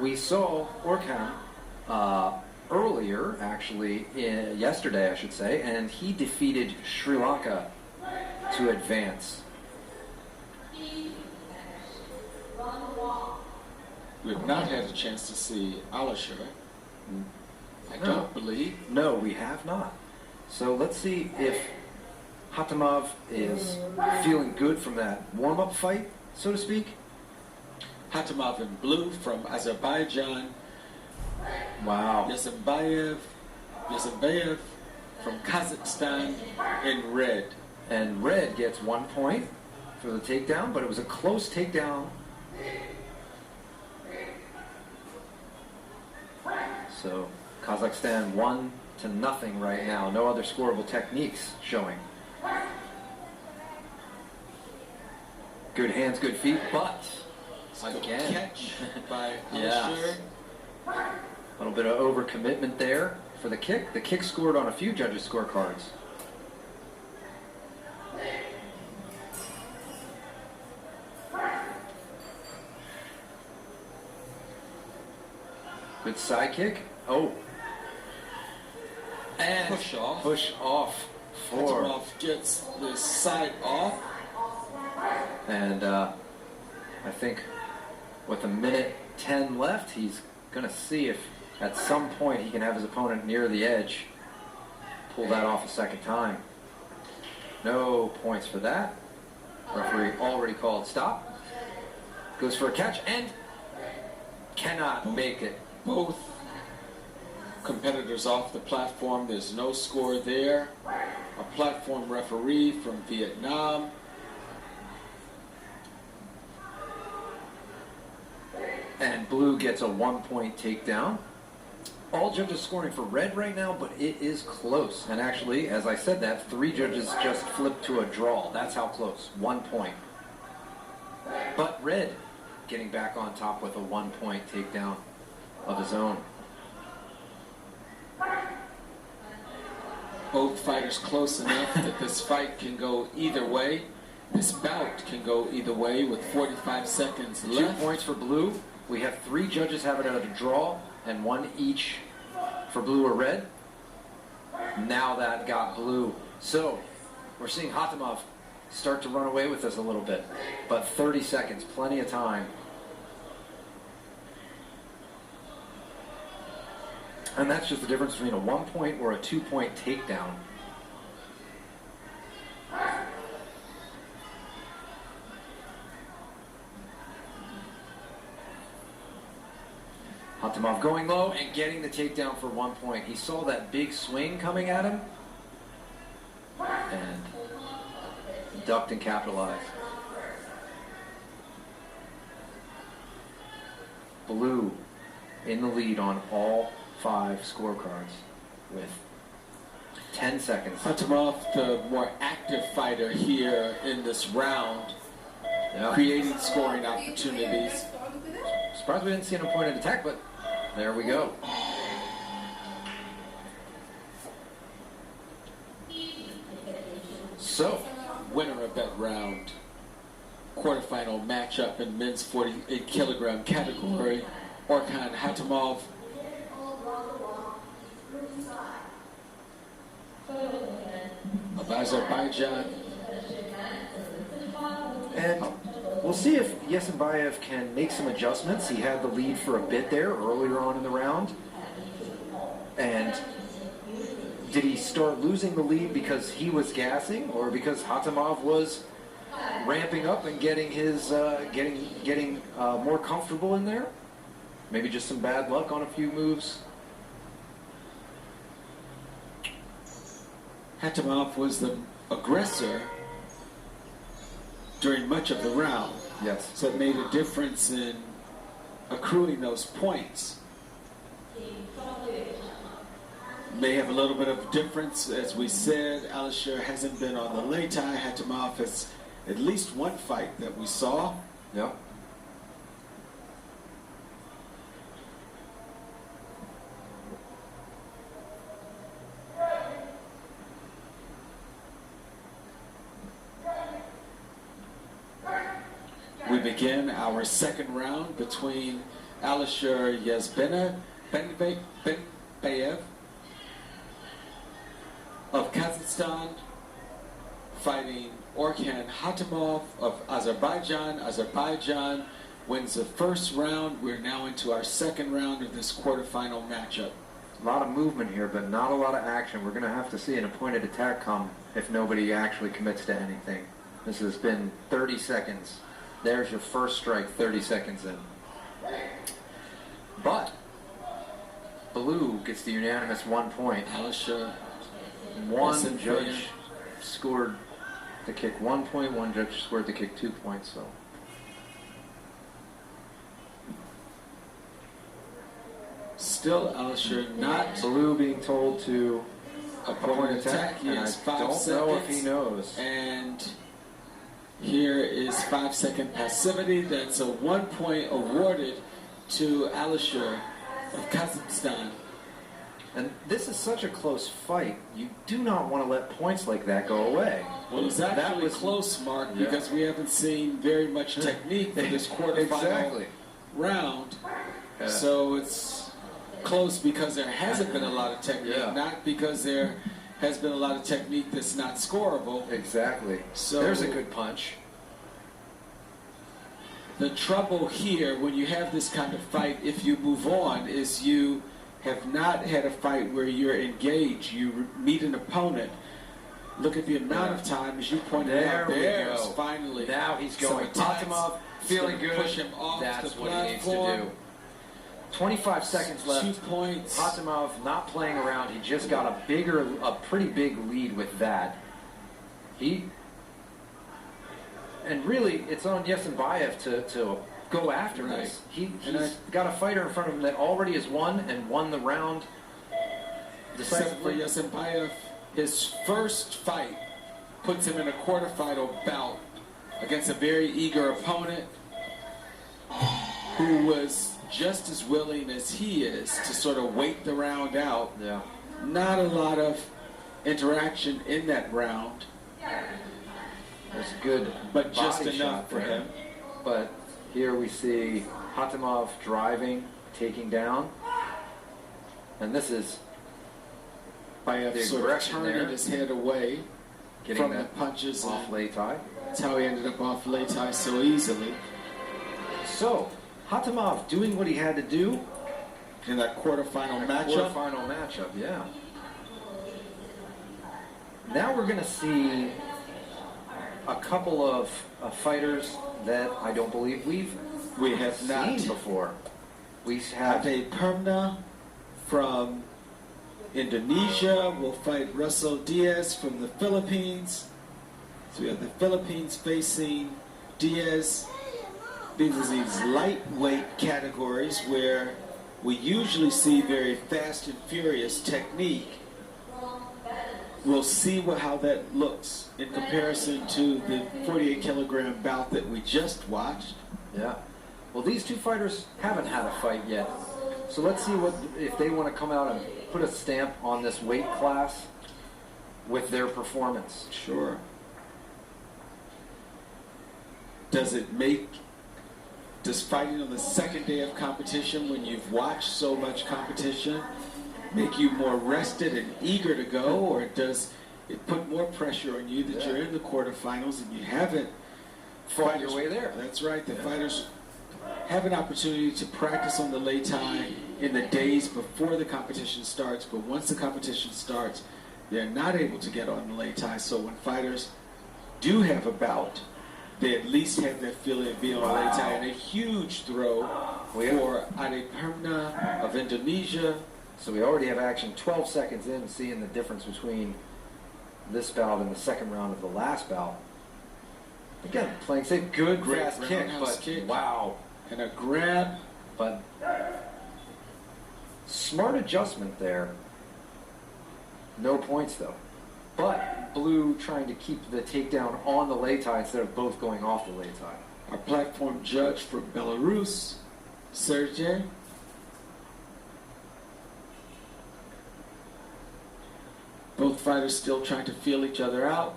we saw Orkan earlier, actually, yesterday, I should say, and he defeated Sri Lanka to advance. We have not had a chance to see Alisher. I don't believe. No, we have not. So let's see if Hatemov is feeling good from that warm-up fight, so to speak. Hatemov in blue from Azerbaijan. Wow. Yazimbayev from Kazakhstan in red. And red gets 1 point for the takedown, but it was a close takedown. So Kazakhstan 1-0 right now. No other scoreable techniques showing. Good hands, good feet, but again, Catch by yes. Alisher. A little bit of overcommitment there for the kick. The kick scored on a few judges' scorecards. Good side kick. Oh. And Push off. Push off for. Hatemov gets the side off. And I think with 1:10 left, he's going to see if at some point he can have his opponent near the edge. Pull that off a second time. No points for that. Referee already called stop. Goes for a catch and cannot make it. Both competitors off the platform. There's no score there. A platform referee from Vietnam. And blue gets a 1 point takedown. All judges scoring for red right now, but it is close. And actually, as I said that, 3 judges just flipped to a draw. That's how close. 1 point. But red getting back on top with a 1 point takedown of his own. Both fighters close enough that this fight can go either way. This bout can go either way with 45 seconds left. 2 points for blue. We have 3 judges have it at a draw and 1 each for blue or red. Now that got blue. So we're seeing Hatemov start to run away with this a little bit. But 30 seconds, plenty of time. And that's just the difference between a 1 point or a 2 point takedown. Hatemov going low and getting the takedown for 1 point. He saw that big swing coming at him and ducked and capitalized. Blue in the lead on all 5 scorecards with 10 seconds. Hatemov, the more active fighter here in this round, Yeah. creating scoring opportunities. Surprised we didn't see an appointed attack, but there we go. So, Winner of that round. Quarterfinal matchup in men's 48 kilogram category. Orkan Hatemov of Azerbaijan. and we'll see if Yazimbayev can make some adjustments. He had the lead for a bit there earlier on in the round. And did he start losing the lead because he was gassing or because Hatemov was ramping up and getting his getting more comfortable in there? Maybe just some bad luck on a few moves. Hatemov was the aggressor during much of the round. Yes. So it made a difference in accruing those points. May have a little bit of difference. As we said, Alisher hasn't been on the lay tie. Hatemov has at least one fight that we saw. Yeah. We begin our second round between Alisher Yazbenbayev of Kazakhstan fighting Orkan Hatimov of Azerbaijan. Azerbaijan wins the first round. We're now into our second round of this quarterfinal matchup. A lot of movement here, but not a lot of action. We're going to have to see an appointed attack come if nobody actually commits to anything. This has been 30 seconds. There's your first strike, 30 seconds in. But blue gets the unanimous 1 point. Alisher, One judge scored the kick 1 point, one judge scored the kick 2 points. So still Alisher not blue being told to appoint attack. He and has I 5 don't seconds. know if he knows. And here is 5-second passivity. That's a 1 point awarded to Alisher of Kazakhstan. And this is such a close fight. You do not want to let points like that go away. Well, it's actually close, Mark, because we haven't seen very much technique for this quarterfinal round. Yeah. So it's close because there hasn't been a lot of technique, not because there has been a lot of technique that's not scoreable. Exactly. So there's a good punch. The trouble here, when you have this kind of fight, if you move on, is you have not had a fight where you're engaged. You meet an opponent. Look at the amount of time, as you pointed out. There's finally. Now he's going. Hatimov feeling good. Push him off That's the what he needs to platform. do. 25 seconds left. 2 points. Hatimov not playing around. He just got a pretty big lead with that. And really, it's on Yesenbayev to go after this. He's got a fighter in front of him that already has won and won the round Except for Yesenbayev, his first fight puts him in a quarterfinal bout against a very eager opponent who was just as willing as he is to sort of wait the round out. Yeah. Not a lot of interaction in that round. That's good, but just enough for him. But here we see Hatimov driving, taking down, and this is Bayev sort of turning his head away from the punches off Leitai. That's how he ended up off Leitai so easily. So Hatimov doing what he had to do in that quarterfinal matchup. Quarterfinal matchup, yeah. Now we're going to see a couple of fighters that I don't believe we have not seen before. We have Ade Permna from Indonesia will fight Russell Diaz from the Philippines. So we have the Philippines facing Diaz. These are these lightweight categories where we usually see very fast and furious technique. We'll see how that looks in comparison to the 48-kilogram bout that we just watched. Yeah. Well, these two fighters haven't had a fight yet. So let's see if they want to come out and put a stamp on this weight class with their performance. Sure. Does fighting on the second day of competition, when you've watched so much competition, make you more rested and eager to go, or does it put more pressure on you that you're in the quarterfinals and you haven't fought your way there? That's right. The fighters have an opportunity to practice on the Leitai in the days before the competition starts, but once the competition starts, they're not able to get on the Leitai. So when fighters do have a bout, they at least have that feeling of being on Leitai. And a huge throw for Ade Permna of Indonesia. So we already have action 12 seconds in, seeing the difference between this bout and the second round of the last bout. Again, playing safe, good fast kick, but wow. And a grab. But smart adjustment there. No points though. But blue trying to keep the takedown on the Leitai instead of both going off the Leitai. Our platform judge from Belarus, Sergey. Both fighters still trying to feel each other out.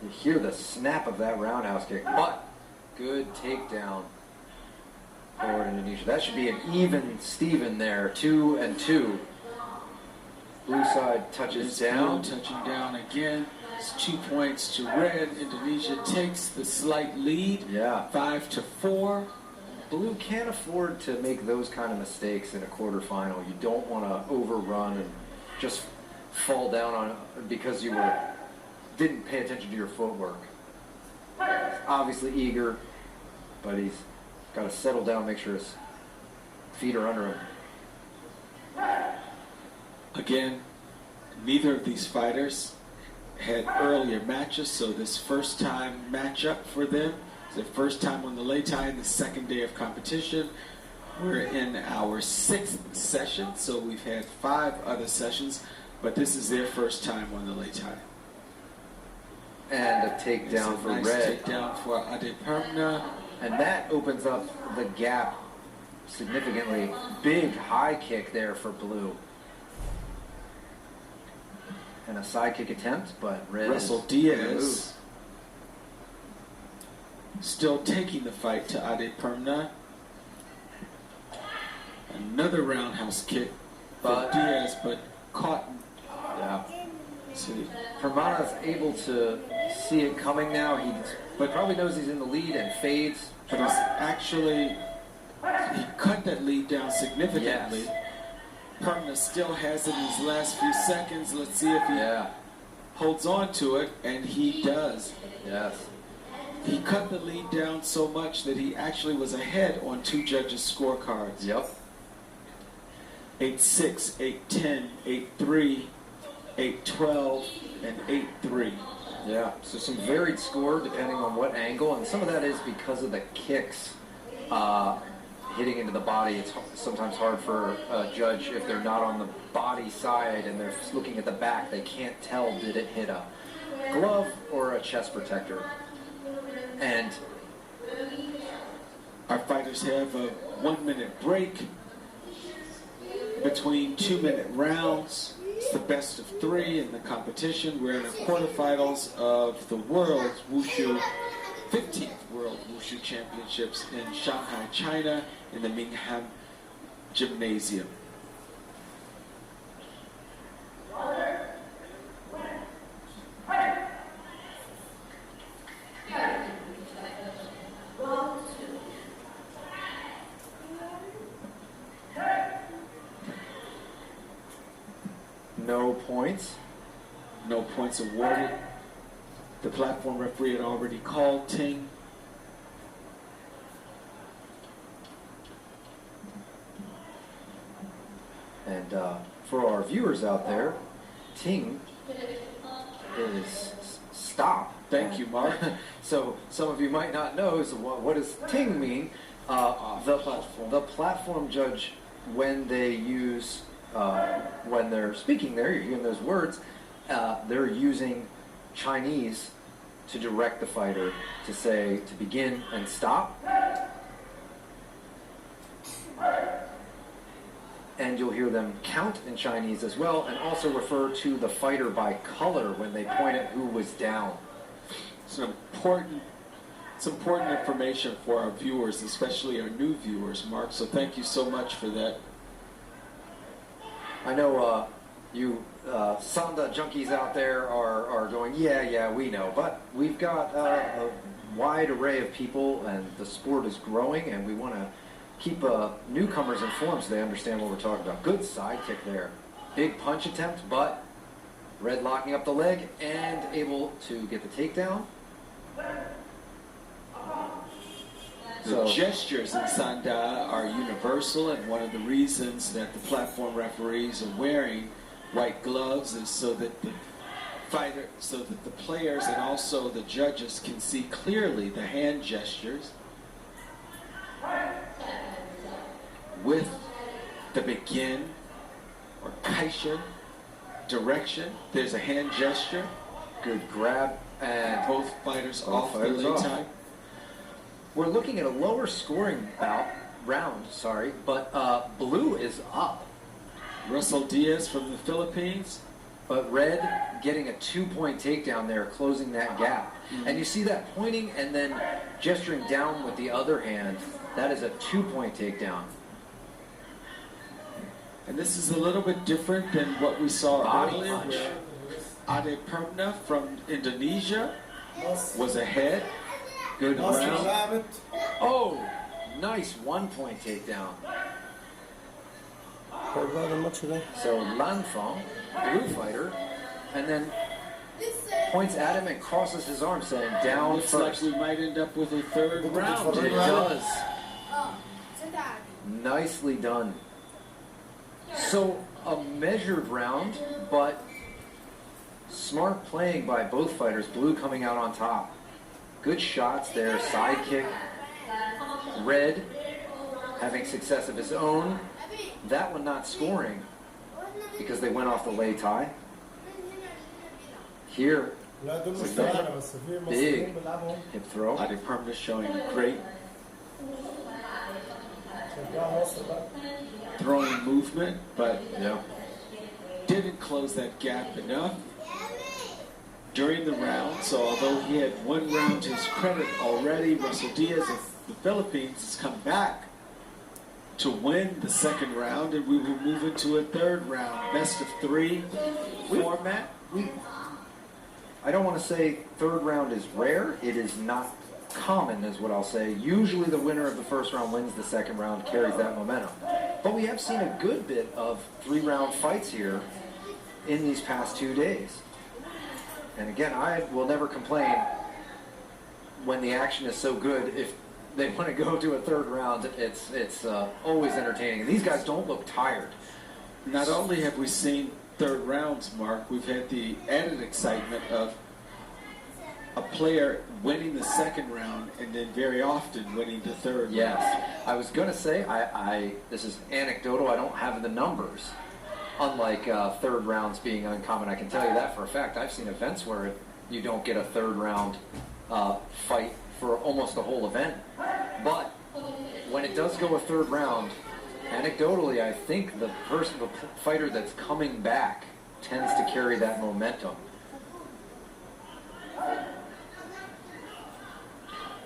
You hear the snap of that roundhouse kick, but good takedown. for Indonesia. That should be an even Steven there, 2-2. Blue side touches down. Blue touching down again. It's 2 points to red. Indonesia takes the slight lead. Yeah. 5-4. Blue can't afford to make those kind of mistakes in a quarterfinal. You don't want to overrun and just fall down on it because you didn't pay attention to your footwork. Obviously eager, but he's got to settle down, make sure his feet are under him. Again, neither of these fighters had earlier matches, so this first time matchup for them. It's their first time on the Lei Tai in the second day of competition. We're in our 6th session, so we've had 5 other sessions, but this is their first time on the Lei Tai. And a takedown for nice red. Takedown for Adepamna. And that opens up the gap significantly. Big high kick there for blue. And a side kick attempt, but red Russell is Diaz still taking the fight to Adepamna. Another roundhouse kick for Diaz, but caught. Yeah. See, Permana's able to see it coming now. He probably knows he's in the lead and fades. but he's actually, he cut that lead down significantly. Yes. Permana still has it in his last few seconds. Let's see if he holds on to it, and he does. Yes. He cut the lead down so much that he actually was ahead on 2 judges' scorecards. Yep. 8-6, 8-10, 8-3, 8-12, and 8-3. Yeah. So some varied score depending on what angle, and some of that is because of the kicks hitting into the body. It's sometimes hard for a judge if they're not on the body side and they're looking at the back. They can't tell, did it hit a glove or a chest protector. And our fighters have a 1-minute break between 2-minute rounds. It's the best of 3 in the competition. We're in the quarterfinals of the World Wushu 15th World Wushu Championships in Shanghai, China, in the Mingham Gymnasium. no points. No points awarded. The platform referee had already called Ting. And for our viewers out there, Ting is stop. Thank you, Mark. So some of you might not know, so what does Ting mean? The platform judge, when they use, when they're speaking there, you're hearing those words, they're using Chinese to direct the fighter to say, to begin and stop. And you'll hear them count in Chinese as well, and also refer to the fighter by color when they point at who was down. It's important information for our viewers, especially our new viewers, Mark, so thank you so much for that. I know you Sanda junkies out there are going, yeah, we know, but we've got a wide array of people, and the sport is growing, and we want to keep newcomers informed so they understand what we're talking about. Good side kick there. Big punch attempt, but Red locking up the leg and able to get the takedown. The gestures in Sanda are universal, and one of the reasons that the platform referees are wearing white gloves is so that the players and also the judges can see clearly the hand gestures with the begin or kaishin direction. There's a hand gesture. Good grab, and both fighters off the Lei Tai. We're looking at a lower scoring round, but blue is up. Russell Diaz from the Philippines. But Red getting a 2-point takedown there, closing that gap. And you see that pointing and then gesturing down with the other hand That is a 2-point takedown. And this is a little bit different than what we saw Body earlier, punch. where Ade Permna from Indonesia was ahead. Good ناصر round. لعبت Oh, nice 1-point takedown. بعد الماتش ده So Lanfang, blue fighter, and then points at him and crosses his arm, saying down Looks first. like we might end up with a third round. It does. Nicely done. So a measured round, but smart playing by both fighters. Blue coming out on top. Good shots there. Side kick. Red having success of his own. That one not scoring because they went off the lei tie. Here, لا دول مش تبعنا بس في مصريين بيلعبوا hip throw. Ade Permna showing great شجعوا مصر بقى throwing movement, but Yeah. didn't close that gap enough during the round. So although he had one round to his credit already, Russell Diaz of the Philippines has come back to win the second round, and we will move into a third round, best of three format. I don't want to say third round is rare. It is not common, is what I'll say. Usually the winner of the first round wins the second round, carries that momentum. But we have seen a good bit of 3-round fights here in these past 2 days. And again, I will never complain when the action is so good. If they want to go to a third round, it's always entertaining. And these guys don't look tired. Not only have we seen third rounds, Mark, we've had the added excitement of a player winning the second round and then very often winning the third Yes. round. I was going to say, this is anecdotal. I don't have the numbers. Unlike third rounds being uncommon, I can tell you that for a fact. I've seen events where you don't get a third round fight for almost the whole event. But when it does go a third round, anecdotally, I think the fighter that's coming back tends to carry that momentum.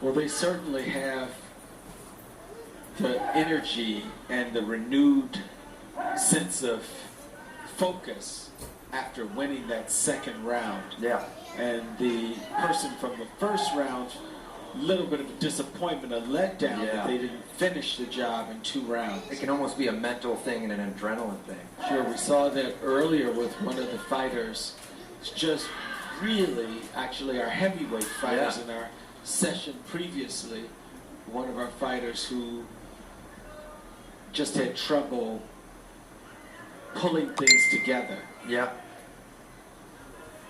Well, they certainly have the energy and the renewed sense of focus after winning that second round. Yeah. And the person from the first round, little bit of a disappointment, a letdown Yeah. that they didn't finish the job in 2 rounds. It can almost be a mental thing and an adrenaline thing. Sure, we saw that earlier with one of the fighters. It's just really, actually, our heavyweight fighters Yeah. in our session previously. One of our fighters who just had trouble pulling things together. Yeah.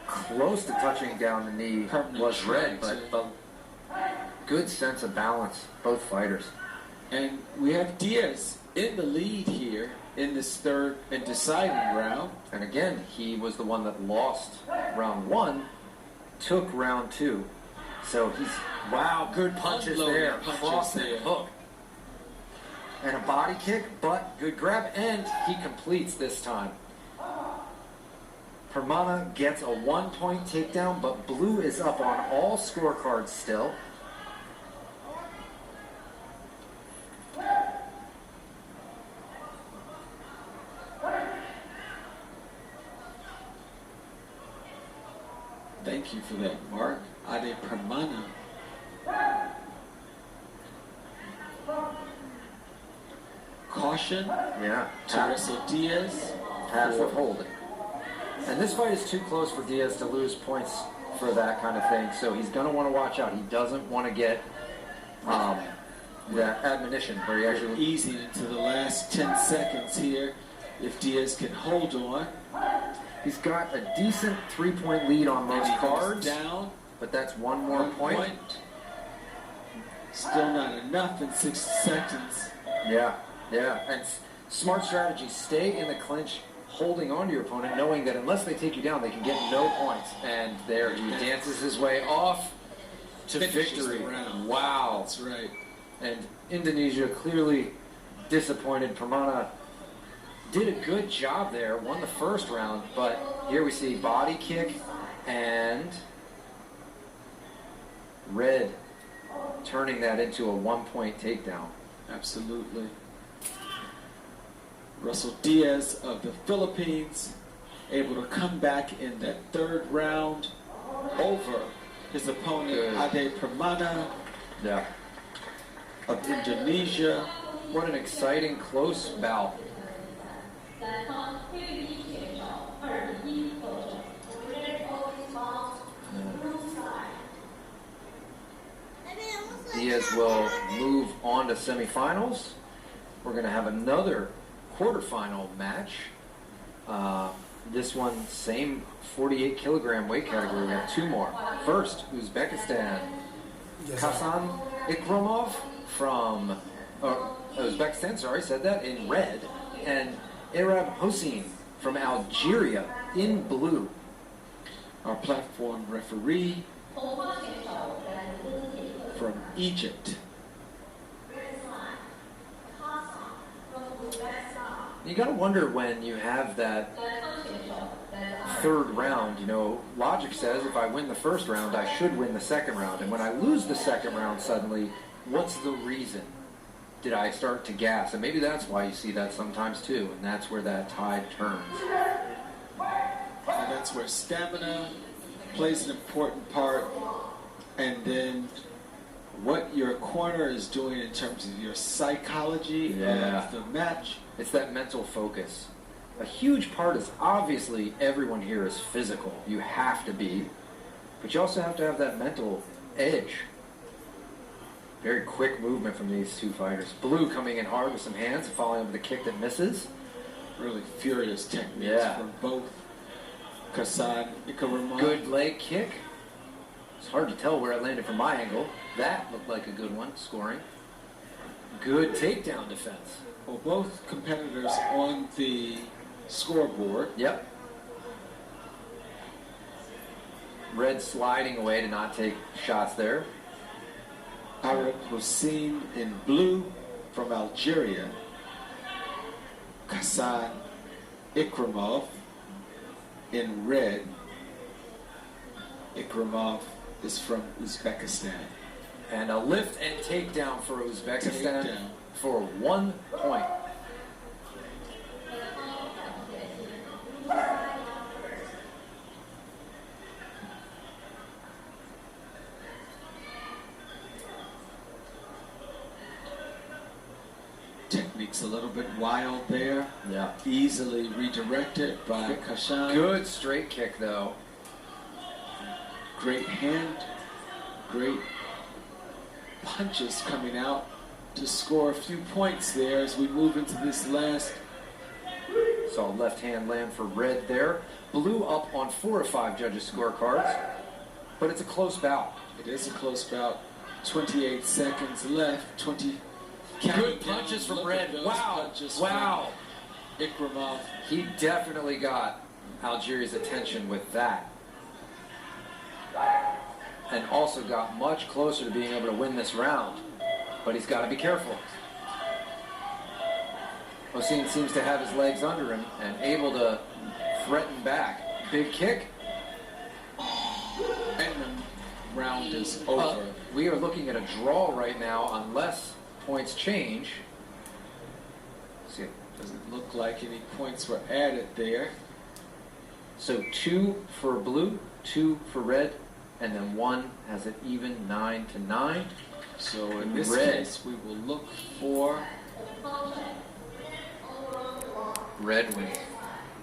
Close to touching down the knee Permanent was Red, strikes, but good sense of balance, both fighters. And we have Diaz in the lead here in this third and deciding round. And again, he was the one that lost round 1, took round 2. So he's, wow, good punches Unloading there, punches cross and there. hook. And a body kick, but good grab, and he completes this time. Permana gets a 1-point takedown, but Blue is up on all scorecards still. Thank you for that, Mark. Ade Permana. Caution Yeah. to Russell Diaz. Pass withholding. And this fight is too close for Diaz to lose points for that kind of thing, so he's going to want to watch out. He doesn't want to get that admonition where he actually... Easing into the last 10 seconds here. If Diaz can hold on. He's got a decent 3-point lead on Then most he goes cards, down. but that's one more point. Still not enough in 60 seconds. Yeah, yeah. And smart strategy, stay in the clinch, holding on to your opponent, knowing that unless they take you down, they can get no points. And there he dances his way off to Finishes victory. the round. Wow. That's right. And Indonesia clearly disappointed. Permana did a good job there, won the first round, but here we see body kick and Red turning that into a 1-point takedown. Absolutely. Russell Diaz of the Philippines able to come back in that third round over his opponent Ade Permana Yeah. of Indonesia. What an exciting, close bout. Diaz will move on to semifinals. We're going to have another quarterfinal match. This one, same 48 kilogram weight category. We have two more. First, Uzbekistan. Kasan Ikramov from Uzbekistan, said that, in red. And Arab Hossein from Algeria in blue. Our platform referee from Egypt. You gotta wonder when you have that third round, logic says if I win the first round, I should win the second round. And when I lose the second round suddenly, what's the reason? Did I start to gas? And maybe that's why you see that sometimes too, and that's where that tide turns. And that's where stamina plays an important part, and then what your corner is doing in terms of your psychology of the match. It's that mental focus. A huge part is obviously everyone here is physical. You have to be, but you also have to have that mental edge. Very quick movement from these two fighters. Blue coming in hard with some hands, following up with a kick that misses. Really furious techniques from both. Kasan Ikramov. Good leg kick. It's hard to tell where it landed from my angle. That looked like a good one, scoring. Good takedown defense. Well, both competitors on the scoreboard. Yep. Red sliding away to not take shots there. Arab Hossein in blue from Algeria. Kasan Ikramov in red. Ikramov is from Uzbekistan. And a lift and takedown for Uzbekistan for 1 point. Technique's a little bit wild there. Yeah. Easily redirected by Kasan. Good straight kick though. Great hand. Great punches coming out to score a few points there as we move into this last. Saw left hand land for red there. Blue up on 4 of 5 judges' scorecards. But it's a close bout. It is a close bout. 28 seconds left. 20. Good punches from red. Wow. Wow. Ikramov. He definitely got Algeria's attention with that. And also got much closer to being able to win this round. But he's got to be careful. Hossein seems to have his legs under him and able to threaten back. Big kick. And the round is over. We are looking at a draw right now unless points change. See, doesn't look like any points were added there. So 2 for blue, 2 for red, and then 1 has it even 9-9. So in this red. case, we will look for Red wins.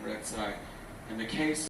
red side. In the case